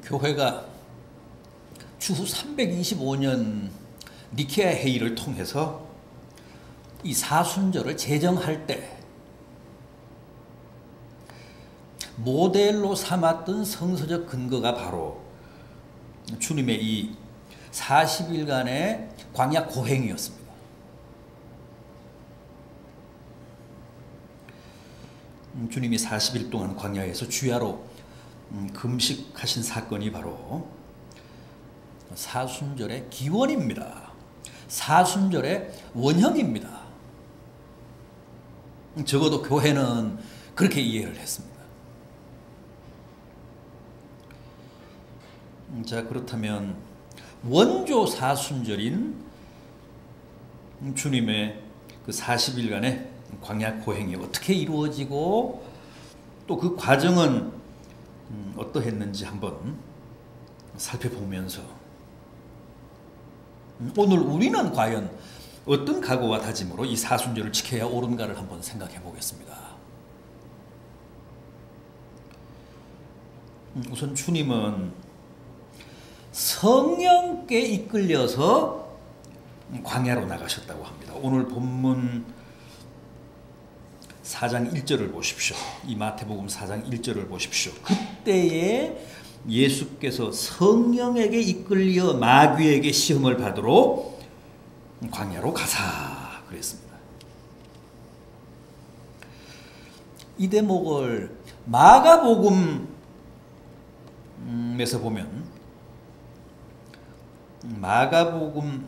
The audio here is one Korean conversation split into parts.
교회가 추후 325년 니케아 회의를 통해서 이 사순절을 제정할 때 모델로 삼았던 성서적 근거가 바로 주님의 이 40일간의 광야 고행이었습니다. 주님이 40일 동안 광야에서 주야로 금식하신 사건이 바로 사순절의 기원입니다. 사순절의 원형입니다. 적어도 교회는 그렇게 이해를 했습니다. 자, 그렇다면 원조 사순절인 주님의 그 40일간의 광야 고행이 어떻게 이루어지고 또 그 과정은 어떠했는지 한번 살펴보면서 오늘 우리는 과연 어떤 각오와 다짐으로 이 사순절을 지켜야 옳은가를 한번 생각해 보겠습니다. 우선 주님은 성령께 이끌려서 광야로 나가셨다고 합니다. 오늘 본문 4장 1절을 보십시오. 이 마태복음 4장 1절을 보십시오. 그때에 예수께서 성령에게 이끌려 마귀에게 시험을 받으러 광야로 가사 그랬습니다. 이 대목을 마가복음에서 보면 마가복음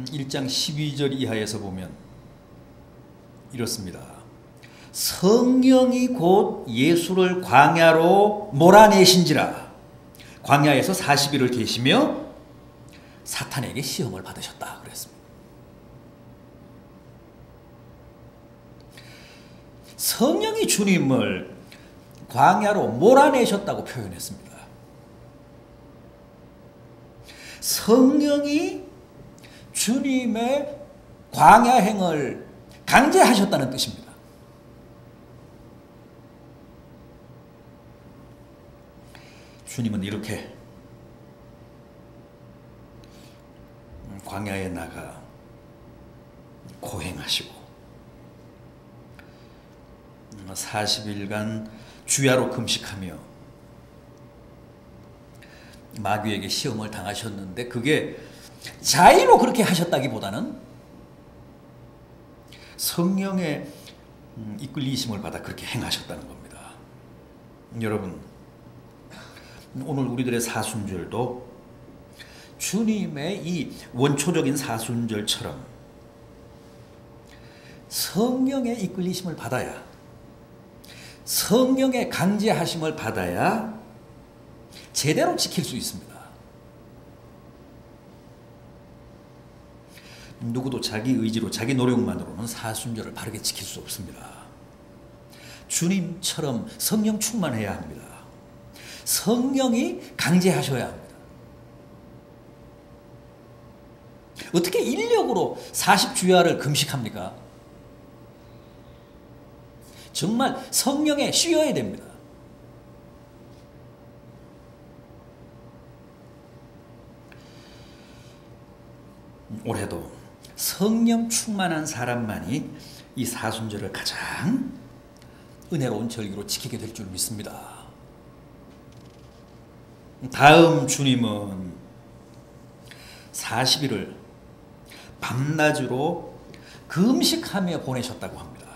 1장 12절 이하에서 보면 이렇습니다. 성령이 곧 예수를 광야로 몰아내신지라 광야에서 40일을 계시며 사탄에게 시험을 받으셨다 그랬습니다. 성령이 주님을 광야로 몰아내셨다고 표현했습니다. 성령이 주님의 광야행을 강제하셨다는 뜻입니다. 주님은 이렇게 광야에 나가 고행하시고 40일간 주야로 금식하며 마귀에게 시험을 당하셨는데 그게 자의로 그렇게 하셨다기보다는 성령의 이끌리심을 받아 그렇게 행하셨다는 겁니다. 여러분, 오늘 우리들의 사순절도 주님의 이 원초적인 사순절처럼 성령의 이끌리심을 받아야, 성령의 강제하심을 받아야 제대로 지킬 수 있습니다. 누구도 자기 의지로 자기 노력만으로는 사순절을 바르게 지킬 수 없습니다. 주님처럼 성령 충만해야 합니다. 성령이 강제하셔야 합니다. 어떻게 인력으로 40주야를 금식합니까? 정말 성령에 쉬어야 됩니다. 올해도 성령 충만한 사람만이 이 사순절을 가장 은혜로운 절기로 지키게 될 줄 믿습니다. 다음 주님은 40일을 밤낮으로 금식하며 보내셨다고 합니다.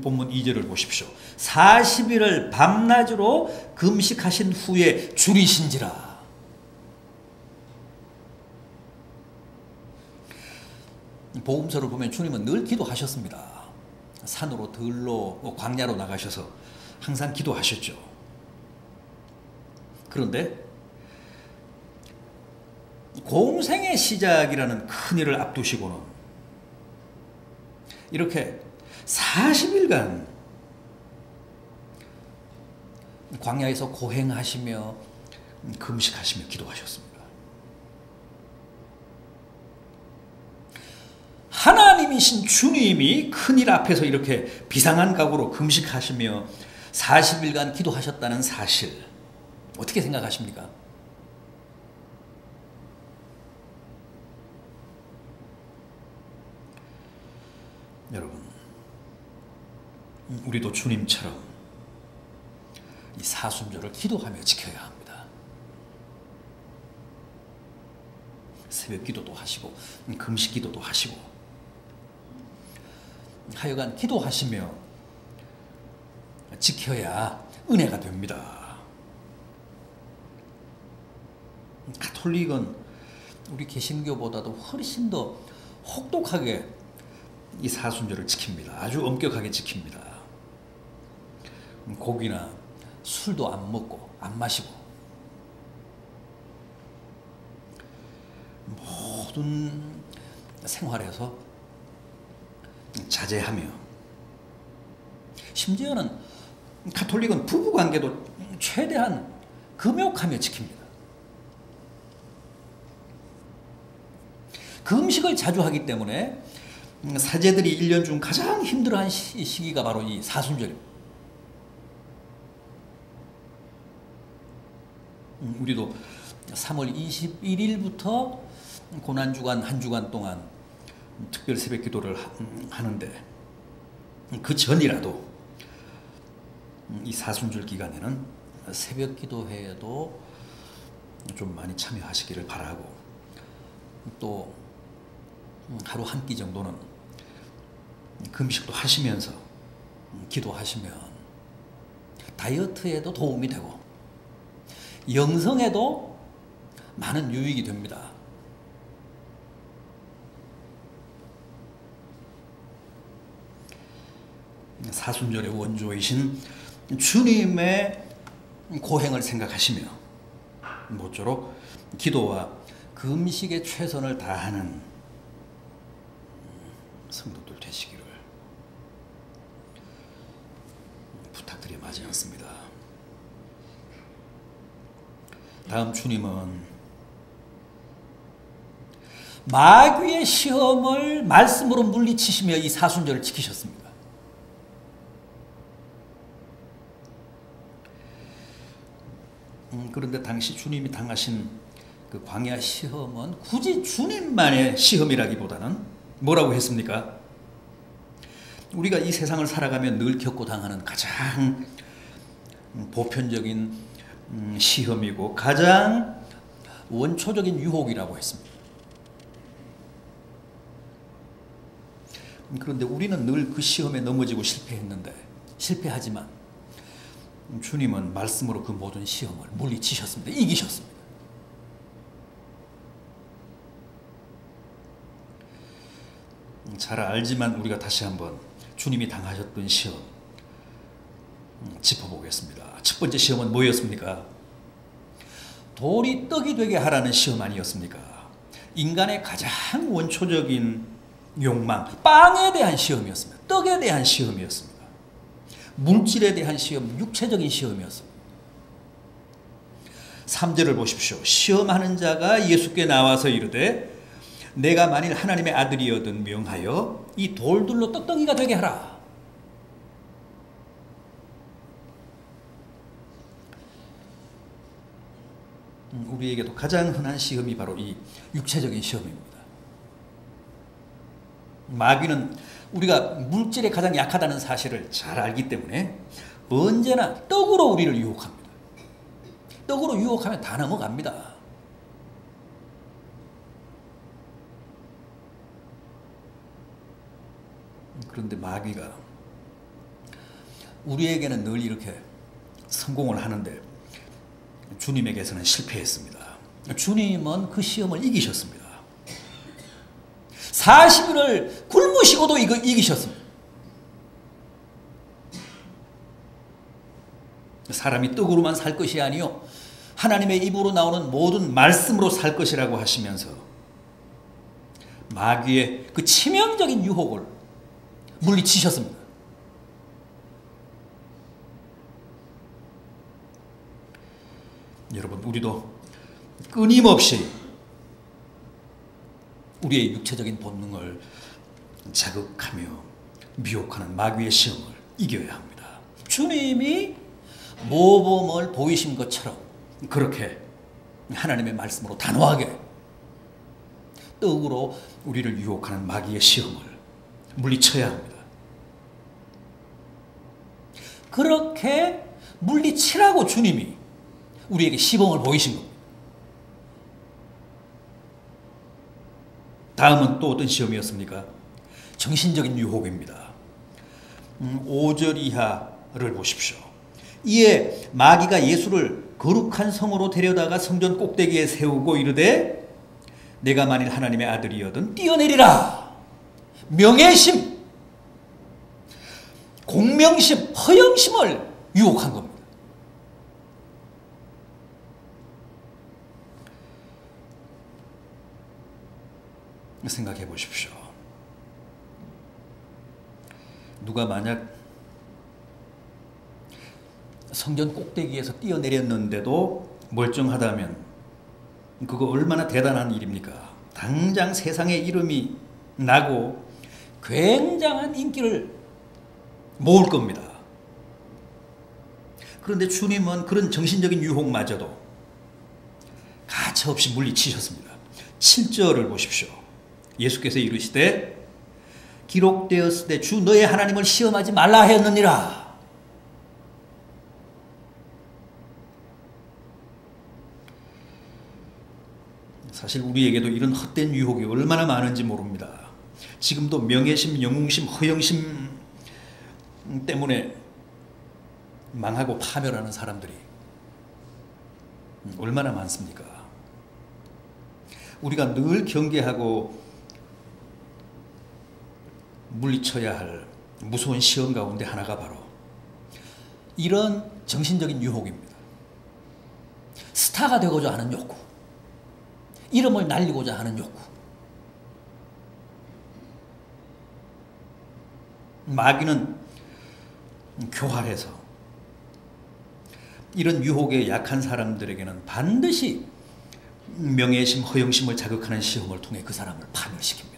본문 2절을 보십시오. 40일을 밤낮으로 금식하신 후에 줄이신지라. 복음서를 보면 주님은 늘 기도하셨습니다. 산으로 들로 광야로 나가셔서 항상 기도하셨죠. 그런데 공생의 시작이라는 큰 일을 앞두시고는 이렇게 40일간 광야에서 고행하시며 금식하시며 기도하셨습니다. 하나님이신 주님이 큰일 앞에서 이렇게 비상한 각오로 금식하시며 40일간 기도하셨다는 사실, 어떻게 생각하십니까? 여러분, 우리도 주님처럼 이 사순절을 기도하며 지켜야 합니다. 새벽 기도도 하시고 금식 기도도 하시고 하여간 기도하시며 지켜야 은혜가 됩니다. 가톨릭은 우리 개신교보다도 훨씬 더 혹독하게 이 사순절을 지킵니다. 아주 엄격하게 지킵니다. 고기나 술도 안 먹고 안 마시고 모든 생활에서 자제하며, 심지어는 가톨릭은 부부관계도 최대한 금욕하며 지킵니다. 금식을 자주 하기 때문에 사제들이 1년 중 가장 힘들어한 시기가 바로 이 사순절입니다. 우리도 3월 21일부터 고난주간 한 주간 동안 특별 새벽 기도를 하는데, 그 전이라도 이 사순절 기간에는 새벽 기도회에도 좀 많이 참여하시기를 바라고, 또 하루 한 끼 정도는 금식도 하시면서 기도하시면 다이어트에도 도움이 되고 영성에도 많은 유익이 됩니다. 사순절의 원조이신 주님의 고행을 생각하시며 모쪼록 기도와 금식에 최선을 다하는 성도들 되시기를 부탁드려 마지 않습니다. 다음 주님은 마귀의 시험을 말씀으로 물리치시며 이 사순절을 지키셨습니다. 그런데 당시 주님이 당하신 그 광야 시험은 굳이 주님만의 시험이라기보다는 뭐라고 했습니까? 우리가 이 세상을 살아가며 늘 겪고 당하는 가장 보편적인 시험이고 가장 원초적인 유혹이라고 했습니다. 그런데 우리는 늘 그 시험에 넘어지고 실패하지만 주님은 말씀으로 그 모든 시험을 물리치셨습니다. 이기셨습니다. 잘 알지만 우리가 다시 한번 주님이 당하셨던 시험 짚어보겠습니다. 첫 번째 시험은 뭐였습니까? 돌이 떡이 되게 하라는 시험 아니었습니까? 인간의 가장 원초적인 욕망, 빵에 대한 시험이었습니다. 떡에 대한 시험이었습니다. 물질에 대한 시험, 육체적인 시험이었습니다. 3절을 보십시오. 시험하는 자가 예수께 나와서 이르되 내가 만일 하나님의 아들이거든 명하여 이 돌들로 떡덩이가 되게 하라. 우리에게도 가장 흔한 시험이 바로 이 육체적인 시험입니다. 마귀는 우리가 물질에 가장 약하다는 사실을 잘 알기 때문에 언제나 떡으로 우리를 유혹합니다. 떡으로 유혹하면 다 넘어갑니다. 그런데 마귀가 우리에게는 늘 이렇게 성공을 하는데 주님에게서는 실패했습니다. 주님은 그 시험을 이기셨습니다. 40일을 굶으시고도 이기셨습니다. 사람이 떡으로만 살 것이 아니요 하나님의 입으로 나오는 모든 말씀으로 살 것이라고 하시면서 마귀의 그 치명적인 유혹을 물리치셨습니다. 여러분, 우리도 끊임없이 우리의 육체적인 본능을 자극하며 미혹하는 마귀의 시험을 이겨야 합니다. 주님이 모범을 보이신 것처럼 그렇게 하나님의 말씀으로 단호하게 떡으로 우리를 유혹하는 마귀의 시험을 물리쳐야 합니다. 그렇게 물리치라고 주님이 우리에게 시범을 보이신 겁니다. 다음은 또 어떤 시험이었습니까? 정신적인 유혹입니다. 5절 이하를 보십시오. 이에 마귀가 예수를 거룩한 성으로 데려다가 성전 꼭대기에 세우고 이르되 내가 만일 하나님의 아들이여든 뛰어내리라. 명예심, 공명심, 허영심을 유혹한 겁니다. 생각해 보십시오. 누가 만약 성전 꼭대기에서 뛰어내렸는데도 멀쩡하다면 그거 얼마나 대단한 일입니까? 당장 세상에 이름이 나고 굉장한 인기를 모을 겁니다. 그런데 주님은 그런 정신적인 유혹마저도 가차없이 물리치셨습니다. 7절을 보십시오. 예수께서 이르시되 기록되었을 때 주 너의 하나님을 시험하지 말라 하였느니라. 사실 우리에게도 이런 헛된 유혹이 얼마나 많은지 모릅니다. 지금도 명예심, 영웅심, 허영심 때문에 망하고 파멸하는 사람들이 얼마나 많습니까? 우리가 늘 경계하고 물리쳐야 할 무서운 시험 가운데 하나가 바로 이런 정신적인 유혹입니다. 스타가 되고자 하는 욕구, 이름을 날리고자 하는 욕구. 마귀는 교활해서 이런 유혹에 약한 사람들에게는 반드시 명예심, 허영심을 자극하는 시험을 통해 그 사람을 파멸시킵니다.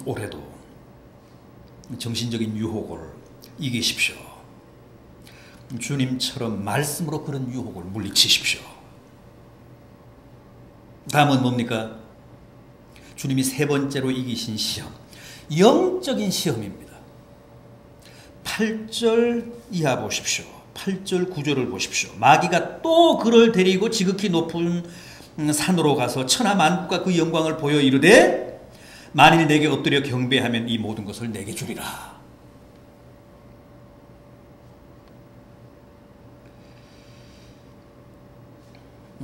올해도 정신적인 유혹을 이기십시오. 주님처럼 말씀으로 그런 유혹을 물리치십시오. 다음은 뭡니까? 주님이 세 번째로 이기신 시험, 영적인 시험입니다. 8절 이하 보십시오. 8절 9절을 보십시오. 마귀가 또 그를 데리고 지극히 높은 산으로 가서 천하 만국과 그 영광을 보여 이르되 만일 내게 엎드려 경배하면 이 모든 것을 내게 주리라.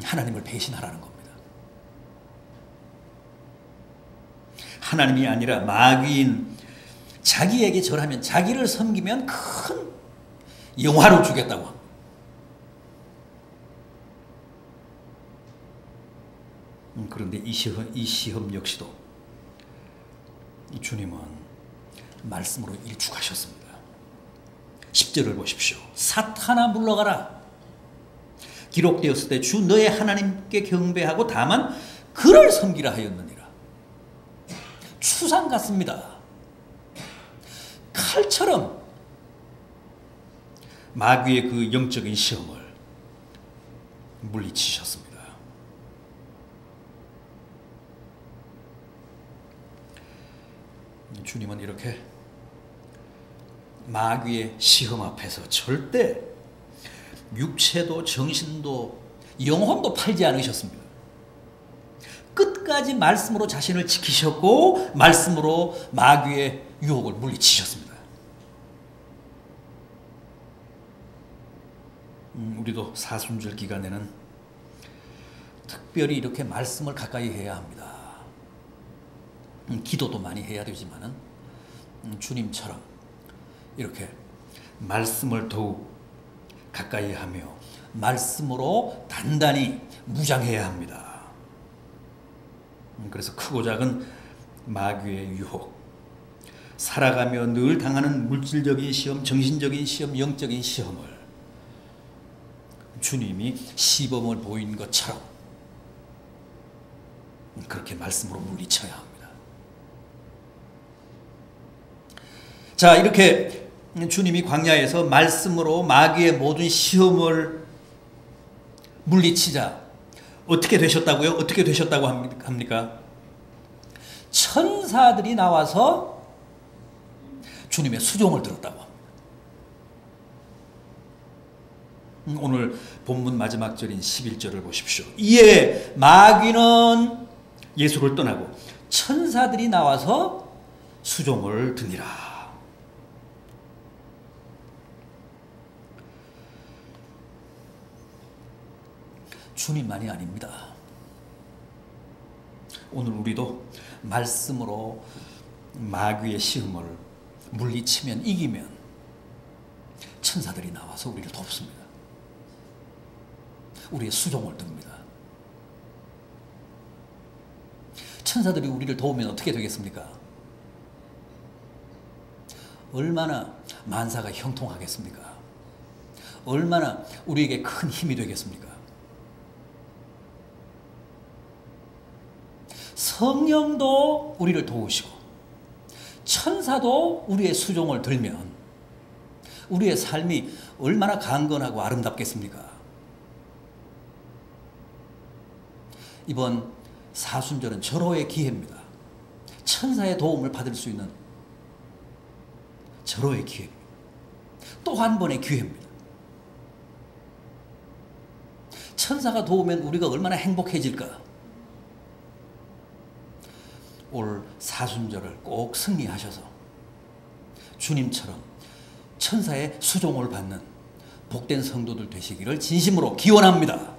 하나님을 배신하라는 겁니다. 하나님이 아니라 마귀인 자기에게 절하면, 자기를 섬기면 큰 영화를 주겠다고 합니다. 그런데 이 시험 역시도 주님은 말씀으로 일축하셨습니다. 10절을 보십시오. 사탄아 물러가라. 기록되었을 때 주 너의 하나님께 경배하고 다만 그를 섬기라 하였느니라. 추상 같습니다. 칼처럼 마귀의 그 영적인 시험을 물리치셨습니다. 주님은 이렇게 마귀의 시험 앞에서 절대 육체도 정신도 영혼도 팔지 않으셨습니다. 끝까지 말씀으로 자신을 지키셨고 말씀으로 마귀의 유혹을 물리치셨습니다. 우리도 사순절 기간에는 특별히 이렇게 말씀을 가까이 해야 합니다. 기도도 많이 해야 되지만은 주님처럼 이렇게 말씀을 더욱 가까이 하며 말씀으로 단단히 무장해야 합니다. 그래서 크고 작은 마귀의 유혹, 살아가며 늘 당하는 물질적인 시험, 정신적인 시험, 영적인 시험을 주님이 시범을 보인 것처럼 그렇게 말씀으로 물리쳐야 합니다. 자, 이렇게 주님이 광야에서 말씀으로 마귀의 모든 시험을 물리치자 어떻게 되셨다고요? 어떻게 되셨다고 합니까? 천사들이 나와서 주님의 수종을 들었다고 합니다. 오늘 본문 마지막 절인 11절을 보십시오. 이에 마귀는 예수를 떠나고 천사들이 나와서 수종을 드니라. 주님만이 아닙니다. 오늘 우리도 말씀으로 마귀의 시험을 물리치면 이기면 천사들이 나와서 우리를 돕습니다. 우리의 수종을 듭니다. 천사들이 우리를 도우면 어떻게 되겠습니까? 얼마나 만사가 형통하겠습니까? 얼마나 우리에게 큰 힘이 되겠습니까? 성령도 우리를 도우시고 천사도 우리의 수종을 들면 우리의 삶이 얼마나 강건하고 아름답겠습니까? 이번 사순절은 절호의 기회입니다. 천사의 도움을 받을 수 있는 절호의 기회입니다. 또 한 번의 기회입니다. 천사가 도우면 우리가 얼마나 행복해질까? 올 사순절을 꼭 승리하셔서 주님처럼 천사의 수종을 받는 복된 성도들 되시기를 진심으로 기원합니다.